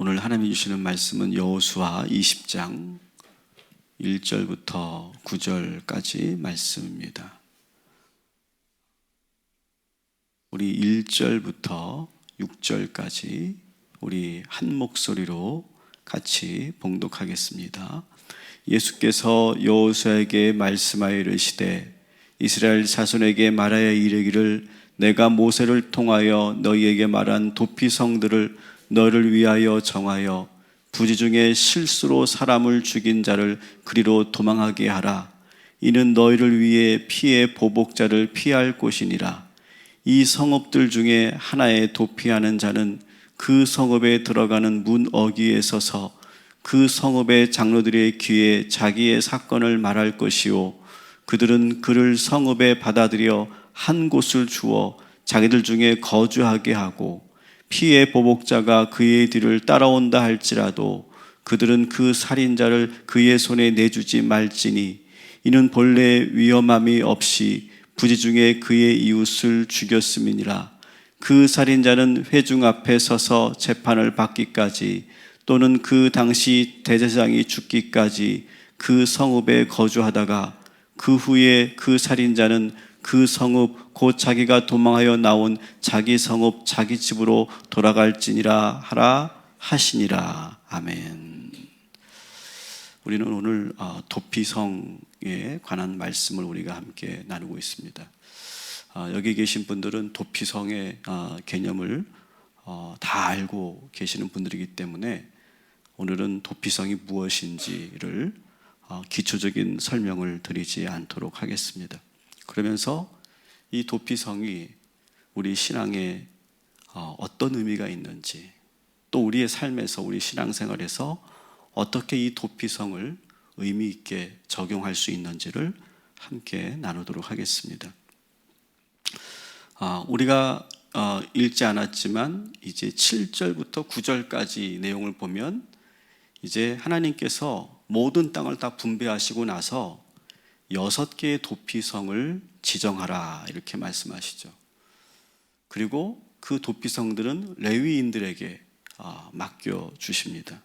오늘 하나님이 주시는 말씀은 여호수아 20장 1절부터 9절까지 말씀입니다. 우리 1절부터 6절까지 우리 한 목소리로 같이 봉독하겠습니다. 예수께서 여호수아에게 말씀하여 이르시되 이스라엘 자손에게 말하여 이르기를 내가 모세를 통하여 너희에게 말한 도피성들을 너를 위하여 정하여 부지 중에 실수로 사람을 죽인 자를 그리로 도망하게 하라. 이는 너희를 위해 피의 보복자를 피할 곳이니라. 이 성읍들 중에 하나에 도피하는 자는 그 성읍에 들어가는 문 어귀에 서서 그 성읍의 장로들의 귀에 자기의 사건을 말할 것이요 그들은 그를 성읍에 받아들여 한 곳을 주어 자기들 중에 거주하게 하고 피의 보복자가 그의 뒤를 따라온다 할지라도 그들은 그 살인자를 그의 손에 내주지 말지니 이는 본래 위험함이 없이 부지 중에 그의 이웃을 죽였음이니라. 그 살인자는 회중 앞에 서서 재판을 받기까지 또는 그 당시 대제사장이 죽기까지 그 성읍에 거주하다가 그 후에 그 살인자는 그 성읍 곧 자기가 도망하여 나온 자기 성읍 자기 집으로 돌아갈지니라 하라 하시니라. 아멘. 우리는 오늘 도피성에 관한 말씀을 우리가 함께 나누고 있습니다. 여기 계신 분들은 도피성의 개념을 다 알고 계시는 분들이기 때문에 오늘은 도피성이 무엇인지를 기초적인 설명을 드리지 않도록 하겠습니다. 그러면서 이 도피성이 우리 신앙에 어떤 의미가 있는지, 또 우리의 삶에서, 우리 신앙생활에서 어떻게 이 도피성을 의미 있게 적용할 수 있는지를 함께 나누도록 하겠습니다. 우리가 읽지 않았지만 이제 7절부터 9절까지 내용을 보면 이제 하나님께서 모든 땅을 다 분배하시고 나서 6개의 도피성을 지정하라 이렇게 말씀하시죠. 그리고 그 도피성들은 레위인들에게 맡겨주십니다.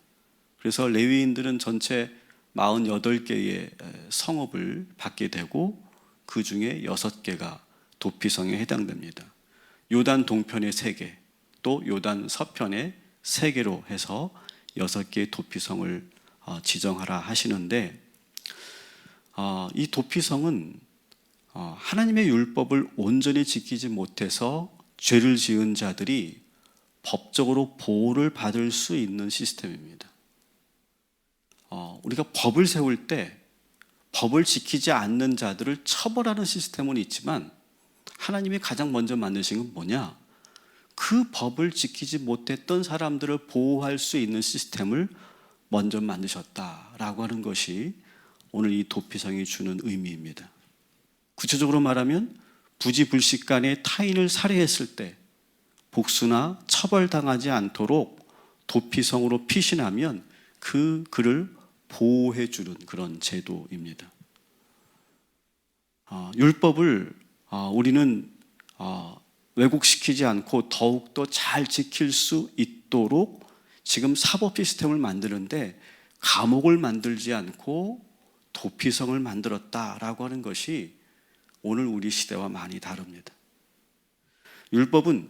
그래서 레위인들은 전체 48개의 성읍을 받게 되고 그 중에 6개가 도피성에 해당됩니다. 요단 동편의 3개, 또 요단 서편의 3개로 해서 6개의 도피성을 지정하라 하시는데 이 도피성은 하나님의 율법을 온전히 지키지 못해서 죄를 지은 자들이 법적으로 보호를 받을 수 있는 시스템입니다. 우리가 법을 세울 때 법을 지키지 않는 자들을 처벌하는 시스템은 있지만 하나님이 가장 먼저 만드신 건 뭐냐? 그 법을 지키지 못했던 사람들을 보호할 수 있는 시스템을 먼저 만드셨다라고 하는 것이 오늘 이 도피성이 주는 의미입니다. 구체적으로 말하면 부지불식간에 타인을 살해했을 때 복수나 처벌당하지 않도록 도피성으로 피신하면 그를 보호해주는 그런 제도입니다. 율법을 우리는 왜곡시키지 않고 더욱더 잘 지킬 수 있도록 지금 사법 시스템을 만드는데 감옥을 만들지 않고 도피성을 만들었다라고 하는 것이 오늘 우리 시대와 많이 다릅니다. 율법은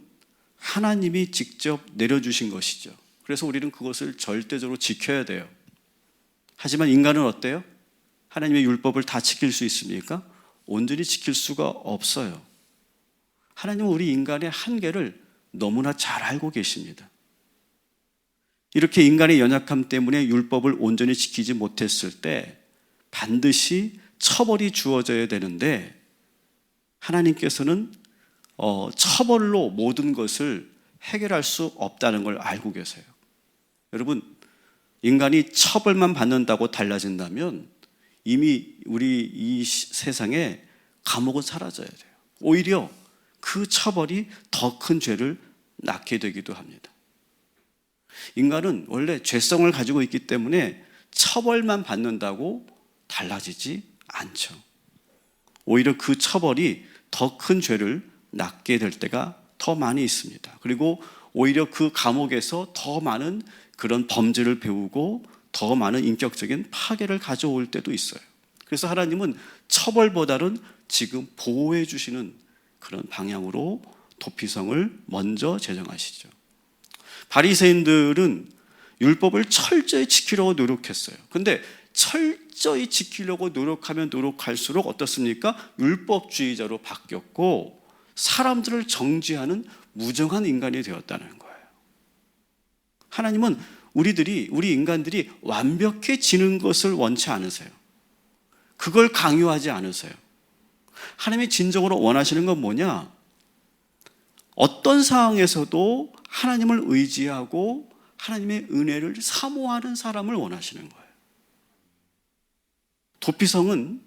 하나님이 직접 내려주신 것이죠. 그래서 우리는 그것을 절대적으로 지켜야 돼요. 하지만 인간은 어때요? 하나님의 율법을 다 지킬 수 있습니까? 온전히 지킬 수가 없어요. 하나님은 우리 인간의 한계를 너무나 잘 알고 계십니다. 이렇게 인간의 연약함 때문에 율법을 온전히 지키지 못했을 때 반드시 처벌이 주어져야 되는데 하나님께서는 처벌로 모든 것을 해결할 수 없다는 걸 알고 계세요. 여러분, 인간이 처벌만 받는다고 달라진다면 이미 우리 이 세상에 감옥은 사라져야 돼요. 오히려 그 처벌이 더 큰 죄를 낳게 되기도 합니다. 인간은 원래 죄성을 가지고 있기 때문에 처벌만 받는다고 달라지지 않죠. 오히려 그 처벌이 더 큰 죄를 낳게 될 때가 더 많이 있습니다. 그리고 오히려 그 감옥에서 더 많은 그런 범죄를 배우고 더 많은 인격적인 파괴를 가져올 때도 있어요. 그래서 하나님은 처벌보다는 지금 보호해 주시는 그런 방향으로 도피성을 먼저 제정하시죠. 바리새인들은 율법을 철저히 지키려고 노력했어요. 근데 철저히 지키려고 노력하면 노력할수록 어떻습니까? 율법주의자로 바뀌었고 사람들을 정죄하는 무정한 인간이 되었다는 거예요. 하나님은 우리 인간들이 완벽해지는 것을 원치 않으세요. 그걸 강요하지 않으세요. 하나님이 진정으로 원하시는 건 뭐냐? 어떤 상황에서도 하나님을 의지하고 하나님의 은혜를 사모하는 사람을 원하시는 거예요. 도피성은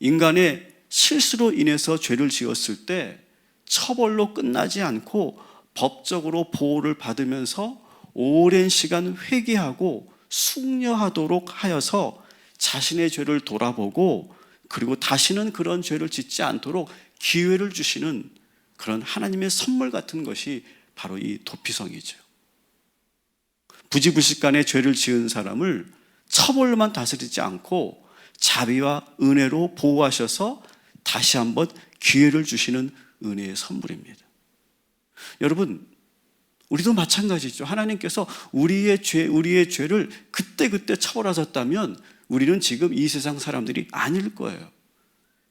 인간의 실수로 인해서 죄를 지었을 때 처벌로 끝나지 않고 법적으로 보호를 받으면서 오랜 시간 회개하고 숙려하도록 하여서 자신의 죄를 돌아보고 그리고 다시는 그런 죄를 짓지 않도록 기회를 주시는 그런 하나님의 선물 같은 것이 바로 이 도피성이죠. 부지불식간에 죄를 지은 사람을 처벌로만 다스리지 않고 자비와 은혜로 보호하셔서 다시 한번 기회를 주시는 은혜의 선물입니다. 여러분, 우리도 마찬가지죠. 하나님께서 우리의 죄를 그때그때 처벌하셨다면 우리는 지금 이 세상 사람들이 아닐 거예요.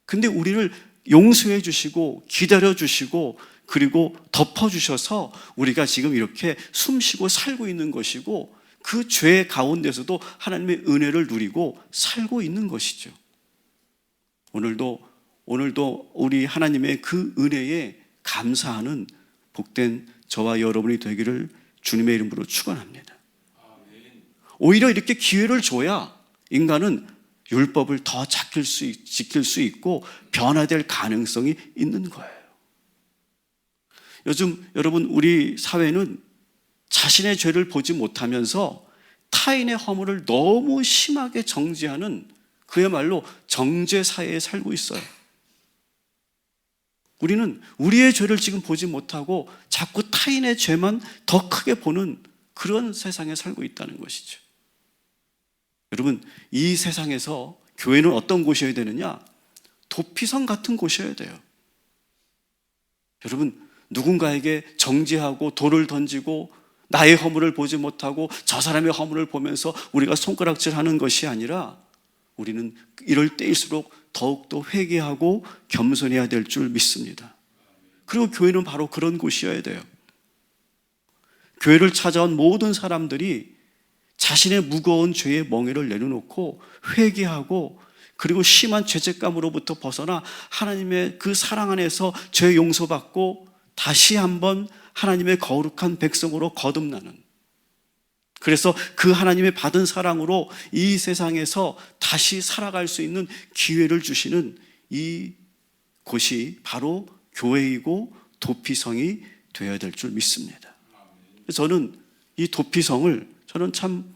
근데 우리를 용서해 주시고 기다려 주시고 그리고 덮어 주셔서 우리가 지금 이렇게 숨쉬고 살고 있는 것이고 그 죄 가운데서도 하나님의 은혜를 누리고 살고 있는 것이죠. 오늘도 우리 하나님의 그 은혜에 감사하는 복된 저와 여러분이 되기를 주님의 이름으로 축원합니다. 오히려 이렇게 기회를 줘야 인간은 율법을 더 지킬 수 있고 변화될 가능성이 있는 거예요. 요즘 여러분 우리 사회는 자신의 죄를 보지 못하면서 타인의 허물을 너무 심하게 정죄하는 그야말로 정죄 사회에 살고 있어요. 우리는 우리의 죄를 지금 보지 못하고 자꾸 타인의 죄만 더 크게 보는 그런 세상에 살고 있다는 것이죠. 여러분, 이 세상에서 교회는 어떤 곳이어야 되느냐? 도피성 같은 곳이어야 돼요. 여러분, 누군가에게 정죄하고 돌을 던지고 나의 허물을 보지 못하고 저 사람의 허물을 보면서 우리가 손가락질하는 것이 아니라 우리는 이럴 때일수록 더욱더 회개하고 겸손해야 될 줄 믿습니다. 그리고 교회는 바로 그런 곳이어야 돼요. 교회를 찾아온 모든 사람들이 자신의 무거운 죄의 멍에를 내려놓고 회개하고 그리고 심한 죄책감으로부터 벗어나 하나님의 그 사랑 안에서 죄 용서받고 다시 한번 하나님의 거룩한 백성으로 거듭나는, 그래서 그 하나님의 받은 사랑으로 이 세상에서 다시 살아갈 수 있는 기회를 주시는 이 곳이 바로 교회이고 도피성이 되어야 될 줄 믿습니다. 저는 이 도피성을 참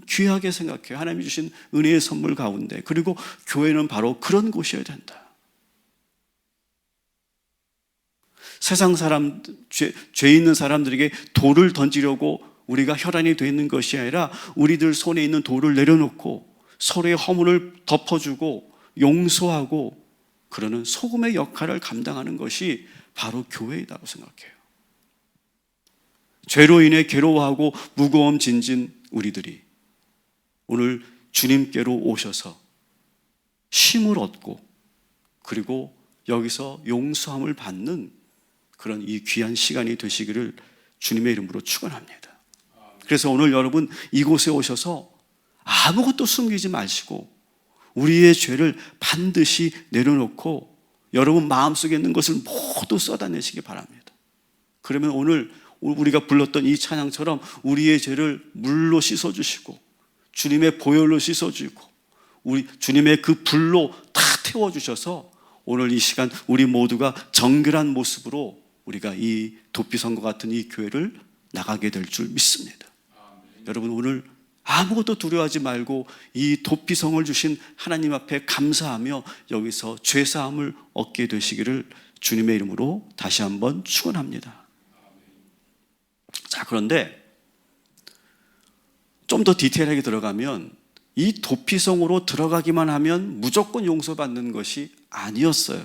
귀하게 생각해요. 하나님이 주신 은혜의 선물 가운데. 그리고 교회는 바로 그런 곳이어야 된다. 세상 사람, 죄 있는 사람들에게 돌을 던지려고 우리가 혈안이 되어 있는 것이 아니라 우리들 손에 있는 돌을 내려놓고 서로의 허물을 덮어주고 용서하고 그러는 소금의 역할을 감당하는 것이 바로 교회이라고 생각해요. 죄로 인해 괴로워하고 무거움 진진 우리들이 오늘 주님께로 오셔서 쉼을 얻고 그리고 여기서 용서함을 받는 그런 이 귀한 시간이 되시기를 주님의 이름으로 축원합니다. 그래서 오늘 여러분 이곳에 오셔서 아무것도 숨기지 마시고 우리의 죄를 반드시 내려놓고 여러분 마음속에 있는 것을 모두 쏟아내시기 바랍니다. 그러면 오늘 우리가 불렀던 이 찬양처럼 우리의 죄를 물로 씻어주시고 주님의 보혈로 씻어주고 우리 주님의 그 불로 다 태워주셔서 오늘 이 시간 우리 모두가 정결한 모습으로 우리가 이 도피성과 같은 이 교회를 나가게 될 줄 믿습니다. 여러분 오늘 아무것도 두려워하지 말고 이 도피성을 주신 하나님 앞에 감사하며 여기서 죄사함을 얻게 되시기를 주님의 이름으로 다시 한번 축원합니다. 자, 그런데 좀 더 디테일하게 들어가면 이 도피성으로 들어가기만 하면 무조건 용서받는 것이 아니었어요.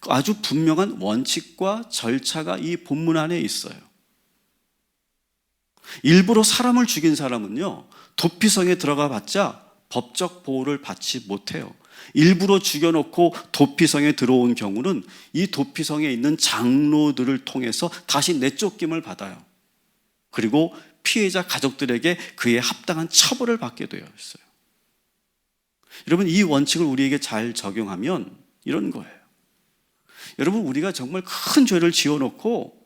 아주 분명한 원칙과 절차가 이 본문 안에 있어요. 일부러 사람을 죽인 사람은요, 도피성에 들어가 봤자 법적 보호를 받지 못해요. 일부러 죽여놓고 도피성에 들어온 경우는 이 도피성에 있는 장로들을 통해서 다시 내쫓김을 받아요. 그리고 피해자 가족들에게 그에 합당한 처벌을 받게 되어 있어요. 여러분, 이 원칙을 우리에게 잘 적용하면 이런 거예요. 여러분, 우리가 정말 큰 죄를 지어놓고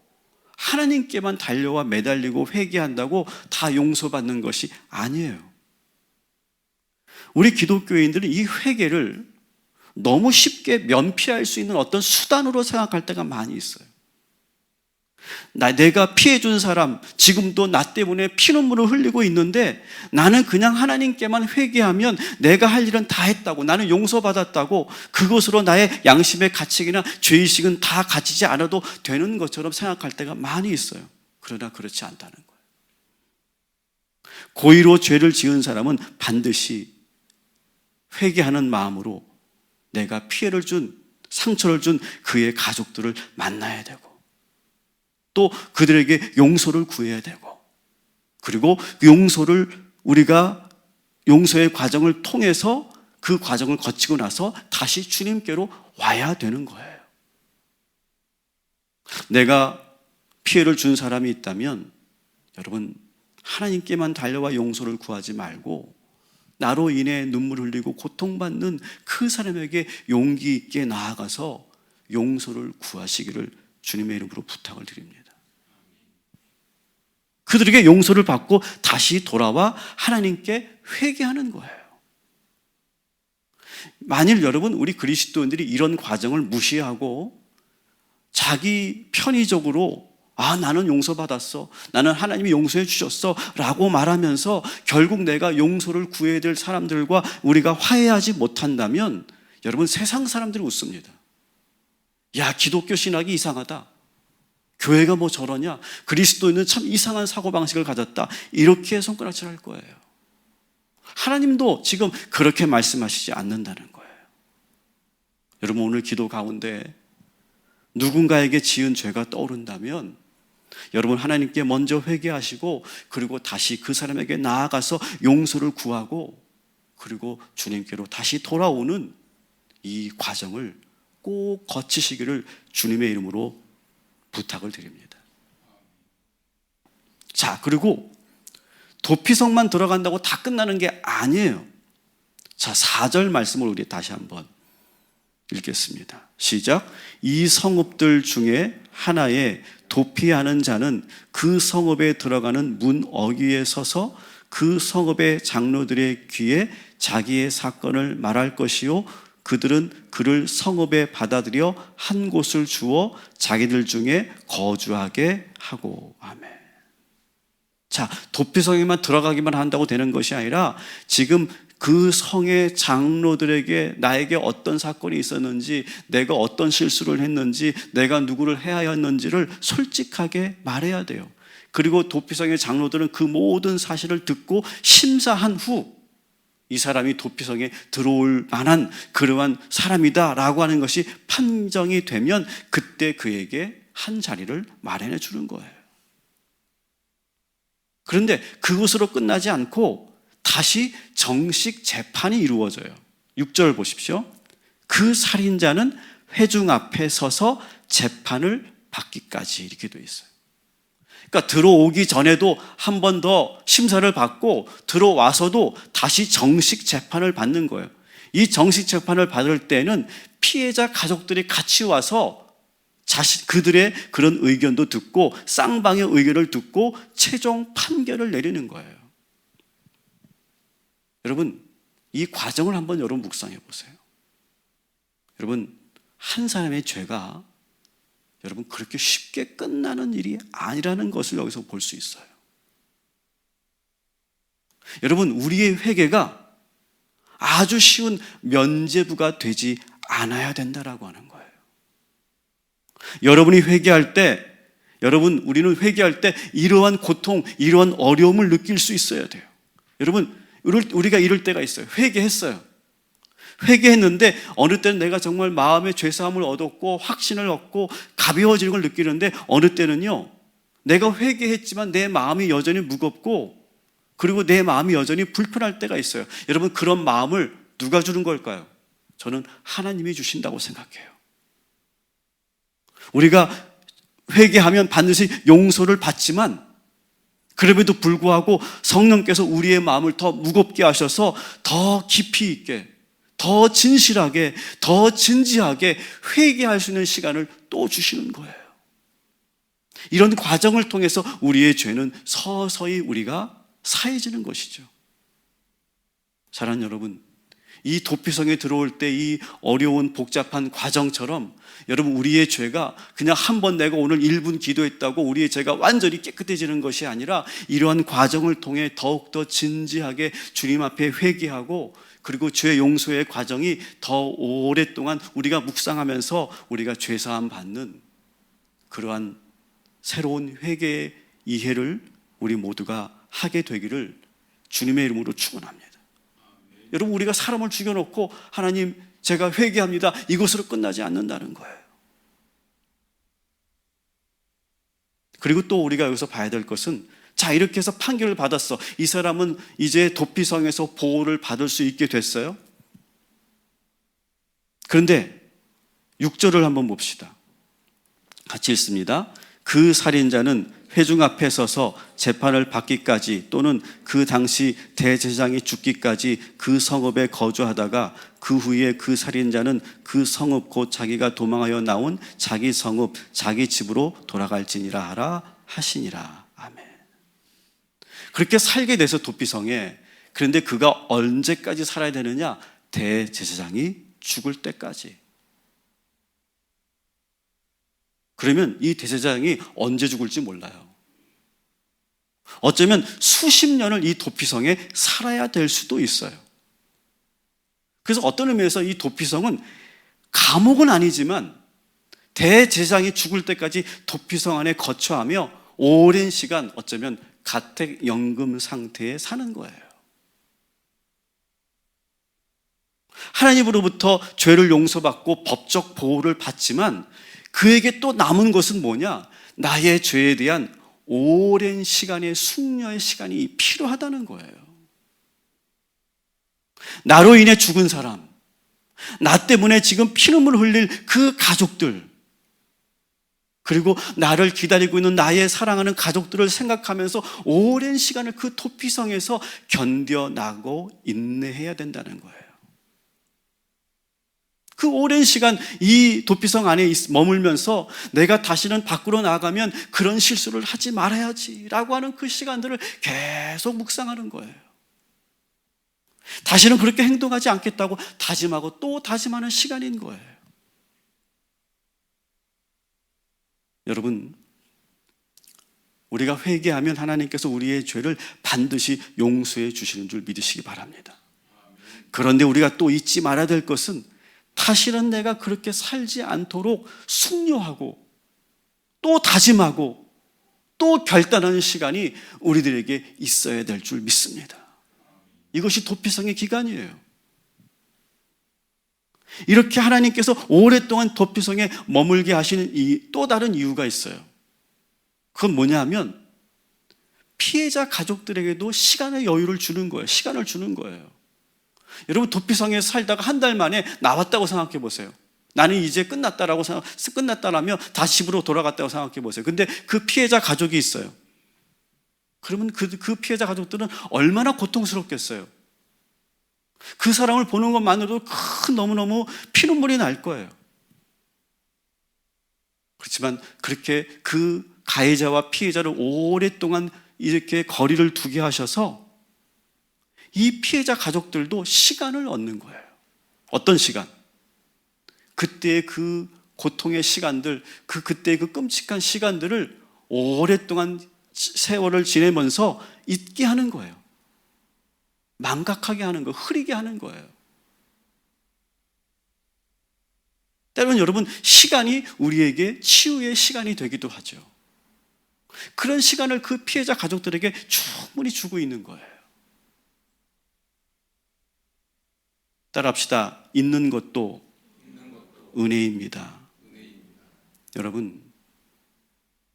하나님께만 달려와 매달리고 회개한다고 다 용서받는 것이 아니에요. 우리 기독교인들은 이 회개를 너무 쉽게 면피할 수 있는 어떤 수단으로 생각할 때가 많이 있어요. 내가 피해준 사람, 지금도 나 때문에 피눈물을 흘리고 있는데 나는 그냥 하나님께만 회개하면 내가 할 일은 다 했다고, 나는 용서받았다고, 그것으로 나의 양심의 가책이나 죄의식은 다 가지지 않아도 되는 것처럼 생각할 때가 많이 있어요. 그러나 그렇지 않다는 거예요. 고의로 죄를 지은 사람은 반드시 회개하는 마음으로 내가 피해를 준, 상처를 준 그의 가족들을 만나야 되고, 또 그들에게 용서를 구해야 되고, 그리고 그 용서를 우리가 용서의 과정을 통해서 그 과정을 거치고 나서 다시 주님께로 와야 되는 거예요. 내가 피해를 준 사람이 있다면 여러분, 하나님께만 달려와 용서를 구하지 말고 나로 인해 눈물 흘리고 고통받는 그 사람에게 용기 있게 나아가서 용서를 구하시기를 주님의 이름으로 부탁을 드립니다. 그들에게 용서를 받고 다시 돌아와 하나님께 회개하는 거예요. 만일 여러분, 우리 그리스도인들이 이런 과정을 무시하고 자기 편의적으로 나는 용서받았어, 나는 하나님이 용서해 주셨어 라고 말하면서 결국 내가 용서를 구해야 될 사람들과 우리가 화해하지 못한다면 여러분, 세상 사람들이 웃습니다. 야, 기독교 신학이 이상하다, 교회가 뭐 저러냐, 그리스도인은 참 이상한 사고방식을 가졌다, 이렇게 손가락질 할 거예요. 하나님도 지금 그렇게 말씀하시지 않는다는 거예요. 여러분, 오늘 기도 가운데 누군가에게 지은 죄가 떠오른다면 여러분, 하나님께 먼저 회개하시고 그리고 다시 그 사람에게 나아가서 용서를 구하고 그리고 주님께로 다시 돌아오는 이 과정을 꼭 거치시기를 주님의 이름으로 부탁을 드립니다. 자, 그리고 도피성만 들어간다고 다 끝나는 게 아니에요. 자, 4절 말씀을 우리 다시 한번 읽겠습니다. 시작. 이 성읍들 중에 하나에 도피하는 자는 그 성읍에 들어가는 문 어귀에 서서 그 성읍의 장로들의 귀에 자기의 사건을 말할 것이요, 그들은 그를 성읍에 받아들여 한 곳을 주어 자기들 중에 거주하게 하고. 아멘. 자, 도피성에만 들어가기만 한다고 되는 것이 아니라 지금 그 성의 장로들에게 나에게 어떤 사건이 있었는지, 내가 어떤 실수를 했는지, 내가 누구를 해하였는지를 솔직하게 말해야 돼요. 그리고 도피성의 장로들은 그 모든 사실을 듣고 심사한 후 이 사람이 도피성에 들어올 만한 그러한 사람이다 라고 하는 것이 판정이 되면 그때 그에게 한 자리를 마련해 주는 거예요. 그런데 그것으로 끝나지 않고 다시 정식 재판이 이루어져요. 6절 보십시오. 그 살인자는 회중 앞에 서서 재판을 받기까지, 이렇게 되어 있어요. 그러니까 들어오기 전에도 한 번 더 심사를 받고 들어와서도 다시 정식 재판을 받는 거예요. 이 정식 재판을 받을 때는 피해자 가족들이 같이 와서 그들의 그런 의견도 듣고 쌍방의 의견을 듣고 최종 판결을 내리는 거예요. 여러분, 이 과정을 한번 여러분 묵상해 보세요. 여러분, 한 사람의 죄가 여러분 그렇게 쉽게 끝나는 일이 아니라는 것을 여기서 볼 수 있어요. 여러분, 우리의 회개가 아주 쉬운 면죄부가 되지 않아야 된다라고 하는 거예요. 여러분이 회개할 때 여러분, 우리는 회개할 때 이러한 고통, 이러한 어려움을 느낄 수 있어야 돼요. 여러분, 우리가 이럴 때가 있어요. 회개했어요. 회개했는데 어느 때는 내가 정말 마음의 죄사함을 얻었고 확신을 얻고 가벼워지는 걸 느끼는데, 어느 때는요, 내가 회개했지만 내 마음이 여전히 무겁고 그리고 내 마음이 여전히 불편할 때가 있어요. 여러분, 그런 마음을 누가 주는 걸까요? 저는 하나님이 주신다고 생각해요. 우리가 회개하면 반드시 용서를 받지만, 그럼에도 불구하고 성령께서 우리의 마음을 더 무겁게 하셔서 더 깊이 있게, 더 진실하게, 더 진지하게 회개할 수 있는 시간을 또 주시는 거예요. 이런 과정을 통해서 우리의 죄는 서서히 우리가 사해지는 것이죠. 사랑하는 여러분, 이 도피성에 들어올 때 이 어려운 복잡한 과정처럼 여러분, 우리의 죄가 그냥 한 번 내가 오늘 1분 기도했다고 우리의 죄가 완전히 깨끗해지는 것이 아니라, 이러한 과정을 통해 더욱더 진지하게 주님 앞에 회개하고, 그리고 죄 용서의 과정이 더 오랫동안 우리가 묵상하면서 우리가 죄사함 받는 그러한 새로운 회개의 이해를 우리 모두가 하게 되기를 주님의 이름으로 축원합니다. 여러분, 우리가 사람을 죽여놓고 하나님 제가 회개합니다, 이것으로 끝나지 않는다는 거예요. 그리고 또 우리가 여기서 봐야 될 것은, 자, 이렇게 해서 판결을 받았어. 이 사람은 이제 도피성에서 보호를 받을 수 있게 됐어요. 그런데 6절을 한번 봅시다. 같이 읽습니다. 그 살인자는 회중 앞에 서서 재판을 받기까지, 또는 그 당시 대제사장이 죽기까지 그 성읍에 거주하다가 그 후에 그 살인자는 그 성읍 곧 자기가 도망하여 나온 자기 성읍 자기 집으로 돌아갈지니라 하라 하시니라. 아멘. 그렇게 살게 돼서 도피성에, 그런데 그가 언제까지 살아야 되느냐? 대제사장이 죽을 때까지. 그러면 이 대제사장이 언제 죽을지 몰라요. 어쩌면 수십 년을 이 도피성에 살아야 될 수도 있어요. 그래서 어떤 의미에서 이 도피성은 감옥은 아니지만 대제사장이 죽을 때까지 도피성 안에 거처하며 오랜 시간 어쩌면 가택연금 상태에 사는 거예요. 하나님으로부터 죄를 용서받고 법적 보호를 받지만 그에게 또 남은 것은 뭐냐? 나의 죄에 대한 오랜 시간의 숙려의 시간이 필요하다는 거예요. 나로 인해 죽은 사람, 나 때문에 지금 피눈물 흘릴 그 가족들, 그리고 나를 기다리고 있는 나의 사랑하는 가족들을 생각하면서 오랜 시간을 그 도피성에서 견뎌나고 인내해야 된다는 거예요. 그 오랜 시간 이 도피성 안에 머물면서 내가 다시는 밖으로 나가면 그런 실수를 하지 말아야지 라고 하는 그 시간들을 계속 묵상하는 거예요. 다시는 그렇게 행동하지 않겠다고 다짐하고 또 다짐하는 시간인 거예요. 여러분, 우리가 회개하면 하나님께서 우리의 죄를 반드시 용서해 주시는 줄 믿으시기 바랍니다. 그런데 우리가 또 잊지 말아야 될 것은, 다시는 내가 그렇게 살지 않도록 숙려하고 또 다짐하고 또 결단하는 시간이 우리들에게 있어야 될 줄 믿습니다. 이것이 도피성의 기간이에요. 이렇게 하나님께서 오랫동안 도피성에 머물게 하시는 또 다른 이유가 있어요. 그건 뭐냐 하면 피해자 가족들에게도 시간의 여유를 주는 거예요. 시간을 주는 거예요. 여러분, 도피성에 살다가 한 달 만에 나왔다고 생각해 보세요. 나는 이제 끝났다라며 다시 집으로 돌아갔다고 생각해 보세요. 근데 그 피해자 가족이 있어요. 그러면 그 피해자 가족들은 얼마나 고통스럽겠어요. 그 사람을 보는 것만으로도 너무너무 피눈물이 날 거예요. 그렇지만 그렇게 그 가해자와 피해자를 오랫동안 이렇게 거리를 두게 하셔서 이 피해자 가족들도 시간을 얻는 거예요. 어떤 시간? 그때의 그 고통의 시간들, 그때의 그 끔찍한 시간들을 오랫동안 세월을 지내면서 잊게 하는 거예요. 망각하게 하는 거예요. 흐리게 하는 거예요. 때로는 여러분, 시간이 우리에게 치유의 시간이 되기도 하죠. 그런 시간을 그 피해자 가족들에게 충분히 주고 있는 거예요. 따라합시다. 있는 것도 은혜입니다. 여러분,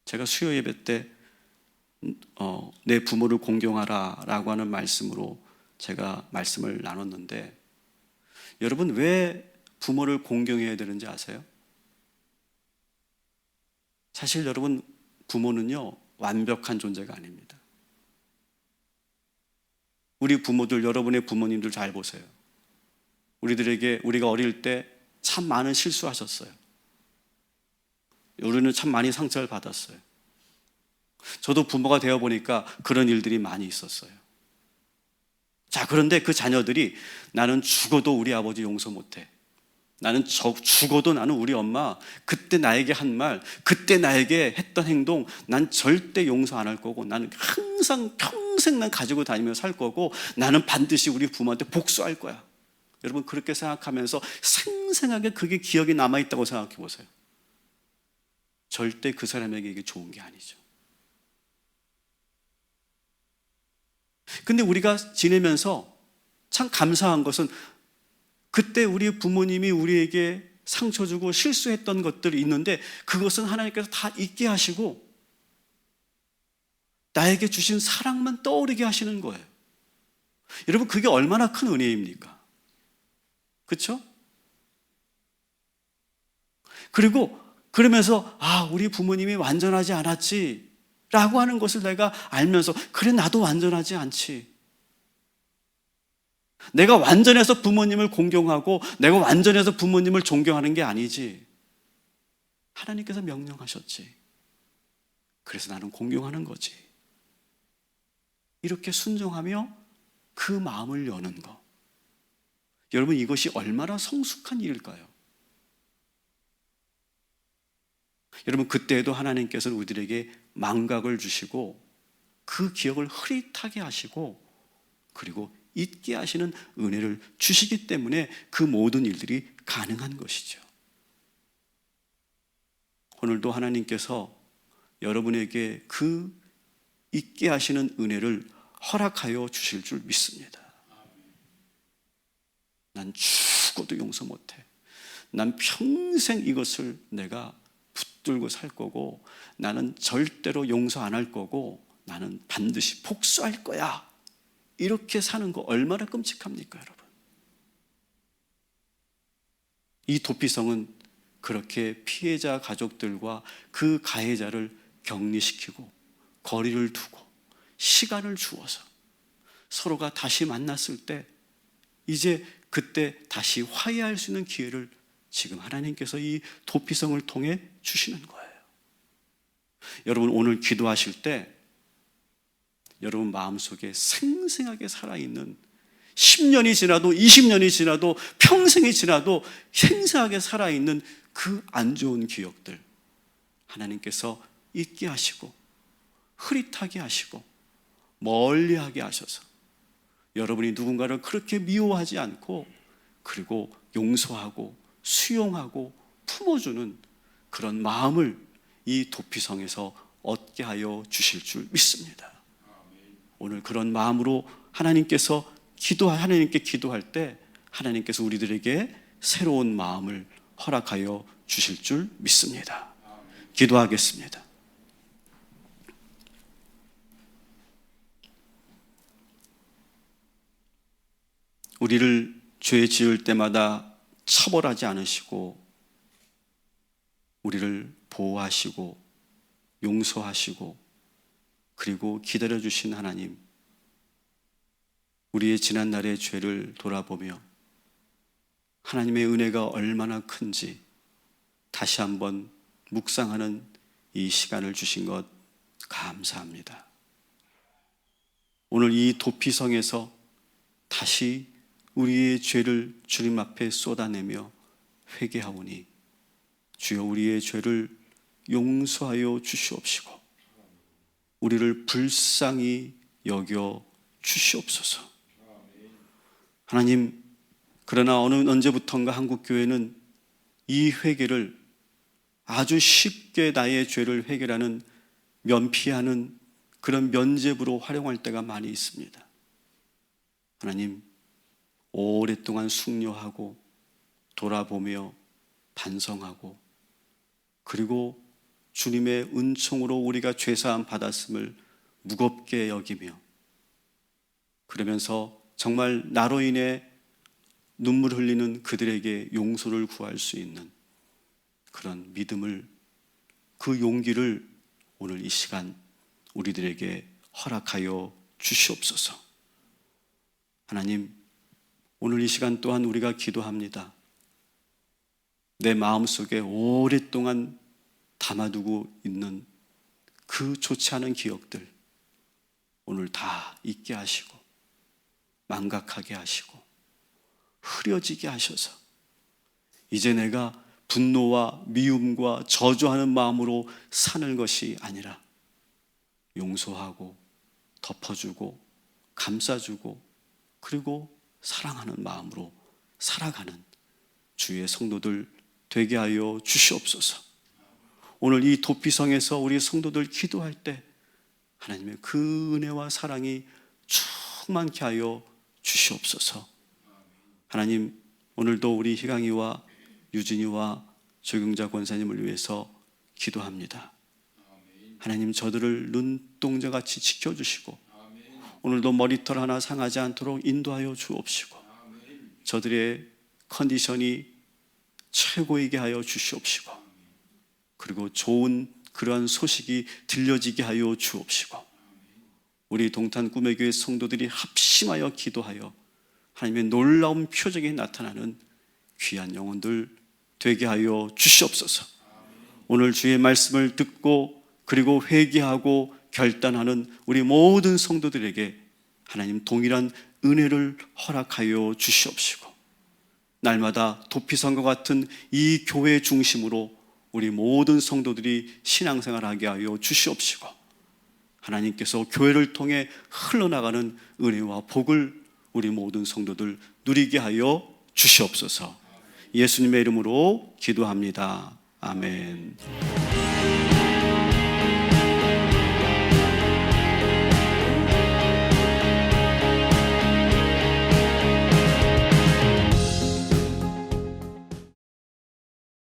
제가 수요 예배 때 내 부모를 공경하라 라고 하는 말씀으로 제가 말씀을 나눴는데, 여러분 왜 부모를 공경해야 되는지 아세요? 사실 여러분, 부모는요 완벽한 존재가 아닙니다. 우리 부모들, 여러분의 부모님들 잘 보세요. 우리가 어릴 때 참 많은 실수하셨어요. 우리는 참 많이 상처를 받았어요. 저도 부모가 되어 보니까 그런 일들이 많이 있었어요. 자, 그런데 그 자녀들이 나는 죽어도 우리 아버지 용서 못해. 나는 죽어도 나는 우리 엄마 그때 나에게 한 말, 그때 나에게 했던 행동 난 절대 용서 안 할 거고, 나는 항상 평생 난 가지고 다니며 살 거고, 나는 반드시 우리 부모한테 복수할 거야. 여러분, 그렇게 생각하면서 생생하게 그게 기억에 남아있다고 생각해 보세요. 절대 그 사람에게 이게 좋은 게 아니죠. 근데 우리가 지내면서 참 감사한 것은, 그때 우리 부모님이 우리에게 상처 주고 실수했던 것들이 있는데 그것은 하나님께서 다 잊게 하시고 나에게 주신 사랑만 떠오르게 하시는 거예요. 여러분, 그게 얼마나 큰 은혜입니까? 그렇죠? 그리고 그러면서 우리 부모님이 완전하지 않았지 라고 하는 것을 내가 알면서, 그래 나도 완전하지 않지. 내가 완전해서 부모님을 공경하고 내가 완전해서 부모님을 존경하는 게 아니지. 하나님께서 명령하셨지. 그래서 나는 공경하는 거지. 이렇게 순종하며 그 마음을 여는 거. 여러분, 이것이 얼마나 성숙한 일일까요? 여러분, 그때에도 하나님께서는 우리들에게 망각을 주시고 그 기억을 흐릿하게 하시고 그리고 잊게 하시는 은혜를 주시기 때문에 그 모든 일들이 가능한 것이죠. 오늘도 하나님께서 여러분에게 그 잊게 하시는 은혜를 허락하여 주실 줄 믿습니다. 난 죽어도 용서 못해. 난 평생 이것을 내가 붙들고 살 거고, 나는 절대로 용서 안 할 거고, 나는 반드시 복수할 거야. 이렇게 사는 거 얼마나 끔찍합니까, 여러분? 이 도피성은 그렇게 피해자 가족들과 그 가해자를 격리시키고 거리를 두고 시간을 주어서 서로가 다시 만났을 때 이제 그때 다시 화해할 수 있는 기회를 지금 하나님께서 이 도피성을 통해 주시는 거예요. 여러분, 오늘 기도하실 때 여러분 마음속에 생생하게 살아있는, 10년이 지나도 20년이 지나도 평생이 지나도 생생하게 살아있는 그 안 좋은 기억들 하나님께서 잊게 하시고 흐릿하게 하시고 멀리하게 하셔서 여러분이 누군가를 그렇게 미워하지 않고 그리고 용서하고 수용하고 품어주는 그런 마음을 이 도피성에서 얻게 하여 주실 줄 믿습니다. 오늘 그런 마음으로 하나님께 기도할 때 하나님께서 우리들에게 새로운 마음을 허락하여 주실 줄 믿습니다. 기도하겠습니다. 우리를 죄 지을 때마다 처벌하지 않으시고 우리를 보호하시고 용서하시고 그리고 기다려주신 하나님, 우리의 지난날의 죄를 돌아보며 하나님의 은혜가 얼마나 큰지 다시 한번 묵상하는 이 시간을 주신 것 감사합니다. 오늘 이 도피성에서 다시 우리의 죄를 주님 앞에 쏟아내며 회개하오니 주여 우리의 죄를 용서하여 주시옵시고 우리를 불쌍히 여겨 주시옵소서. 하나님, 그러나 언제부턴가 한국교회는 이 회개를 아주 쉽게 나의 죄를 해결하는 면피하는 그런 면죄부로 활용할 때가 많이 있습니다. 하나님, 오랫동안 숙려하고 돌아보며 반성하고 그리고 주님의 은총으로 우리가 죄사함 받았음을 무겁게 여기며 그러면서 정말 나로 인해 눈물 흘리는 그들에게 용서를 구할 수 있는 그런 믿음을, 그 용기를 오늘 이 시간 우리들에게 허락하여 주시옵소서. 하나님, 오늘 이 시간 또한 우리가 기도합니다. 내 마음속에 오랫동안 담아두고 있는 그 좋지 않은 기억들 오늘 다 잊게 하시고 망각하게 하시고 흐려지게 하셔서 이제 내가 분노와 미움과 저주하는 마음으로 사는 것이 아니라 용서하고 덮어주고 감싸주고 그리고 사랑하는 마음으로 살아가는 주의 성도들 되게 하여 주시옵소서. 오늘 이 도피성에서 우리 성도들 기도할 때 하나님의 그 은혜와 사랑이 충만케 하여 주시옵소서. 하나님, 오늘도 우리 희강이와 유진이와 조경자 권사님을 위해서 기도합니다. 하나님, 저들을 눈동자같이 지켜주시고 오늘도 머리털 하나 상하지 않도록 인도하여 주옵시고 저들의 컨디션이 최고이게 하여 주시옵시고 그리고 좋은 그러한 소식이 들려지게 하여 주옵시고 우리 동탄 꿈의 교회 성도들이 합심하여 기도하여 하나님의 놀라운 표적이 나타나는 귀한 영혼들 되게 하여 주시옵소서. 오늘 주의 말씀을 듣고 그리고 회개하고 결단하는 우리 모든 성도들에게 하나님 동일한 은혜를 허락하여 주시옵시고 날마다 도피성과 같은 이 교회 중심으로 우리 모든 성도들이 신앙생활하게 하여 주시옵시고 하나님께서 교회를 통해 흘러나가는 은혜와 복을 우리 모든 성도들 누리게 하여 주시옵소서. 예수님의 이름으로 기도합니다. 아멘.